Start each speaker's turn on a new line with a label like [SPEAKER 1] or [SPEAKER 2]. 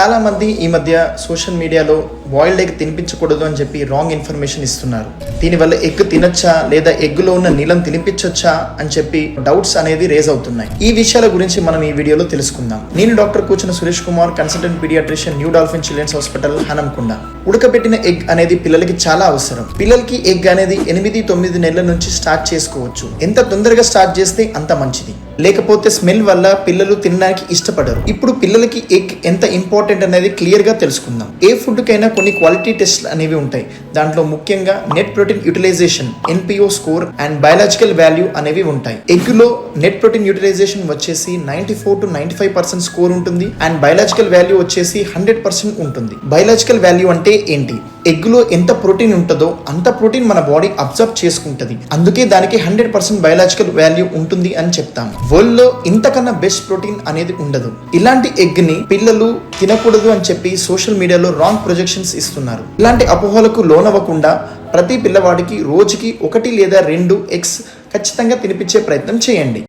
[SPEAKER 1] చాలా మంది ఈ మధ్య సోషల్ మీడియాలో బాయిల్డ్ ఎగ్ తినిపించకూడదు అని చెప్పి రాంగ్ ఇన్ఫర్మేషన్ ఇస్తున్నారు. దీనివల్ల ఎగ్ తినొచ్చా లేదా ఎగ్గులో ఉన్న నీలం తినిపించొచ్చా అని చెప్పి డౌట్స్ అనేది రేజ్ అవుతున్నాయి. ఈ విషయాల గురించి మనం ఈ వీడియోలో తెలుసుకుందాం. నేను doctor Kuchina Suresh Kumar, consultant paediatrician, New Dolphin children's hospital, Hanamkonda. ఉడకబెట్టిన ఎగ్ అనేది పిల్లలకి చాలా అవసరం. పిల్లలకి ఎగ్ అనేది 8-9 నెలల నుంచి స్టార్ట్ చేసుకోవచ్చు. ఎంత తొందరగా స్టార్ట్ చేస్తే అంత మంచిది. లేకపోతే స్మెల్ వల్ల పిల్లలు తినడానికి ఇష్టపడరు. ఇప్పుడు పిల్లలకి ఎగ్ ఎంత ఇంపార్టెంట్ అనేది క్లియర్ గా తెలుసుకుందాం. ఏ ఫుడ్ కైనా కొన్ని క్వాలిటీ టెస్ట్ అనేవి ఉంటాయి. దాంట్లో ముఖ్యంగా net protein utilization, NPO score and biological value అనేవి ఉంటాయి. ఎగ్ లో నెట్ ప్రోటీన్ యూటిలైజేషన్ వచ్చేసి 94 to 95% స్కోర్ ఉంటుంది అండ్ బయాలజికల్ వాల్యూ వచ్చేసి 100% ఉంటుంది. బయాలజికల్ వాల్యూ అంటే ఏంటి? ఎగ్గులో ఎంత ప్రోటీన్ ఉంటుందో అంత ప్రోటీన్ మన బాడీ అబ్జర్వ్ చేసుకుంటది. అందుకే దానికి 100% బయాలజికల్ వాల్యూ ఉంటుంది అని చెప్తాం. వరల్డ్ లో ఇంతకన్నా బెస్ట్ ప్రోటీన్ అనేది ఉండదు. ఇలాంటి ఎగ్ ని పిల్లలు తినకూడదు అని చెప్పి సోషల్ మీడియాలో రాంగ్ ప్రొజెక్షన్స్ ఇస్తున్నారు. ఇలాంటి అపోహలకు లోనవ్వకుండా ప్రతి పిల్లవాడికి రోజుకి 1 లేదా 2 ఎగ్స్ ఖచ్చితంగా తినిపించే ప్రయత్నం చేయండి.